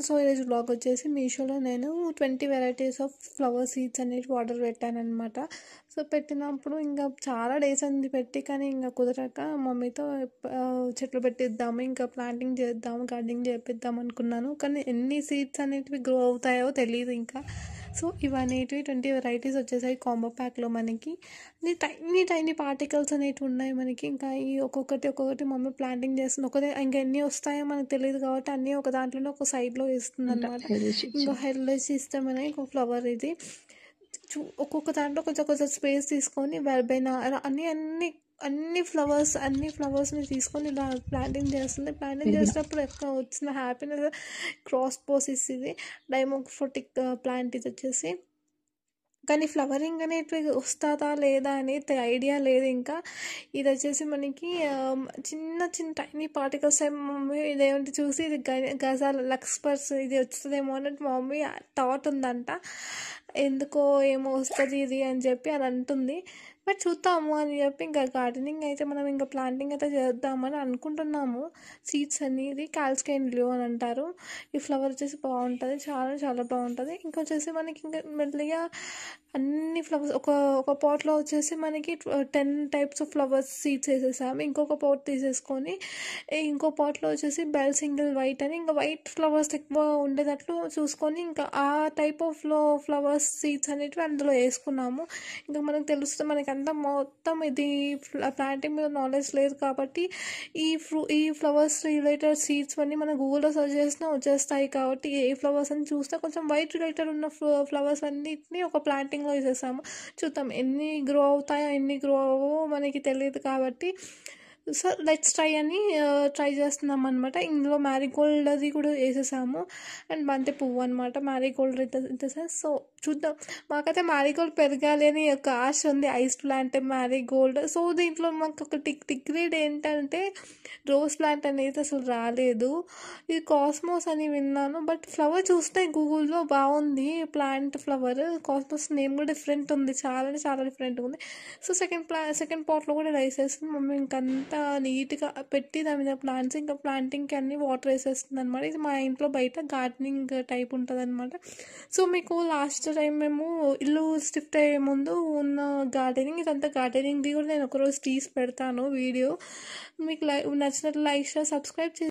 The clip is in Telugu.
సో ఈరోజు బ్లాగ్ వచ్చేసి మీషోలో నేను 20 వెరైటీస్ ఆఫ్ ఫ్లవర్ సీడ్స్ అనేవి ఆర్డర్ పెట్టానమాట. సో పెట్టినప్పుడు ఇంకా చాలా డేస్ అంది పెట్టి, కానీ ఇంకా కుదరక మమ్మీతో చెట్లు పెట్టిద్దాము, ఇంకా ప్లాంటింగ్ చేద్దాము, గార్డెనింగ్ చేపిద్దాం అనుకున్నాను. కానీ ఎన్ని సీడ్స్ అనేటివి గ్రో అవుతాయో తెలియదు ఇంకా. సో ఇవనేటివి 20 వెరైటీస్ వచ్చేసాయి కాంబో ప్యాక్లో మనకి. టైనీ టైనీ పార్టికల్స్ అనేటివి ఉన్నాయి మనకి. ఇంకా ఈ ఒక్కొక్కటి మమ్మీ ప్లాంటింగ్ చేస్తుంది. ఒకటే ఇంకా ఎన్ని వస్తాయో మనకు తెలియదు కాబట్టి అన్నీ ఒక దాంట్లోనే ఒక సైడ్లో వేస్తుంది అనమాట. ఇంకా హెల్త్ సిస్టమ్ అనే ఒక ఫ్లవర్ ఇది. ఒక్కొక్క దాంట్లో కొంచెం కొంచెం స్పేస్ తీసుకొని వెర్బెనా అన్ని ఫ్లవర్స్ని తీసుకొని ఇలా ప్లాంటింగ్ చేస్తుంది. ప్లాంటింగ్ చేసినప్పుడు ఎక్కువ వచ్చిన హ్యాపీనెస్ క్రాస్ పోసిస్ ఇది డైమోఫోటిక్ ప్లాంట్ ఇది వచ్చేసి. కానీ ఫ్లవరింగ్ అనేది వస్తుందా లేదా అనేది ఐడియా లేదు ఇంకా. ఇది వచ్చేసి మనకి చిన్న చిన్న టైనీ పార్టికల్స్ మమ్మీ ఇదేమిటి చూసి ఇది గజాల లక్స్పర్స్ ఇది వస్తుందేమో అన్నట్టు మా మమ్మీ థాట్ ఉందంట. ఎందుకో ఏమో వస్తుంది ఇది అని చెప్పి అది అంటుంది. బట్ చూద్దాము అని చెప్పి ఇంకా గార్డెనింగ్ అయితే మనం ఇంకా ప్లాంటింగ్ అయితే చేద్దామని అనుకుంటున్నాము. సీడ్స్ అనేది కాల్స్కైన్ బ్లూ అని అంటారు. ఈ ఫ్లవర్ వచ్చేసి బాగుంటుంది, చాలా చాలా బాగుంటుంది. ఇంకొచ్చేసి మనకి ఇంకా మెల్లిగా అన్ని ఫ్లవర్స్ ఒక పాట్లో వచ్చేసి మనకి 10 టైప్స్ ఆఫ్ ఫ్లవర్స్ సీడ్స్ వేసేసాము. ఇంకొక పాట్ తీసేసుకొని ఇంకో పాట్లో వచ్చేసి బెల్ సింగిల్ వైట్ అని ఇంకా వైట్ ఫ్లవర్స్ ఎక్కువ ఉండేటట్లు చూసుకొని ఇంకా ఆ టైప్ ఆఫ్ ఫ్లవర్స్ సీడ్స్ అనేటివి అందులో వేసుకున్నాము. ఇంకా మనకు తెలుస్తుంది, మనకంతా మొత్తం ఇది ప్లాంటింగ్ మీద నాలెడ్జ్ లేదు కాబట్టి ఈ ఫ్లవర్స్ రిలేటెడ్ సీడ్స్ అన్నీ మనం గూగుల్లో సర్చ్ చేసినా వచ్చేస్తాయి. కాబట్టి ఏ ఫ్లవర్స్ అని చూస్తే కొంచెం వైట్ రిలేటెడ్ ఉన్న ఫ్లవర్స్ అన్నిటిని ఒక ప్లాంటింగ్లో వేసేసాము. చూద్దాం ఎన్ని గ్రో అవుతాయో ఎన్ని గ్రో అవ్వవో మనకి తెలియదు కాబట్టి సో లెట్స్ ట్రై చేస్తున్నాం అనమాట. ఇందులో మ్యారీగోల్డ్ అది కూడా వేసేసాము అండ్ బంతి పువ్వు అనమాట. Marie Gold in the sense. So చూద్దాం, మాకైతే మ్యారీగోల్డ్ పెరగాలి అని ఒక ఆశ ఉంది. Ice plant Marie Gold. సో దీంట్లో మాకు ఒక టిగ్రేడ్ ఏంటంటే రోజ్ ప్లాంట్ అనేది అసలు రాలేదు. ఇది కాస్మోస్ అని విన్నాను, బట్ ఫ్లవర్ చూస్తే గూగుల్లో బాగుంది. ప్లాంట్ ఫ్లవర్ కాస్మోస్ నేమ్ కూడా డిఫరెంట్ ఉంది, చాలా చాలా డిఫరెంట్ ఉంది. సో సెకండ్ పాట్లో కూడా రైస్ వేస్తుంది మమ్మీ. ఇంకంతా నీట్గా పెట్టి దాని మీద ప్లాంట్స్ ఇంకా ప్లాంటింగ్కి అన్ని వాటర్ వేసేస్తుంది అనమాట. ఇది మా ఇంట్లో బయట గార్డెనింగ్ టైప్ ఉంటుంది అనమాట. సో మీకు లాస్ట్ టైం మేము ఇల్లు షిఫ్ట్ అయ్యే ముందు ఉన్న గార్డెనింగ్ ఇదంతా గార్డెనింగ్ది కూడా నేను ఒకరోజు తీసి పెడతాను వీడియో. మీకు నచ్చినట్లు లైక్ షేర్ సబ్స్క్రైబ్ చేసి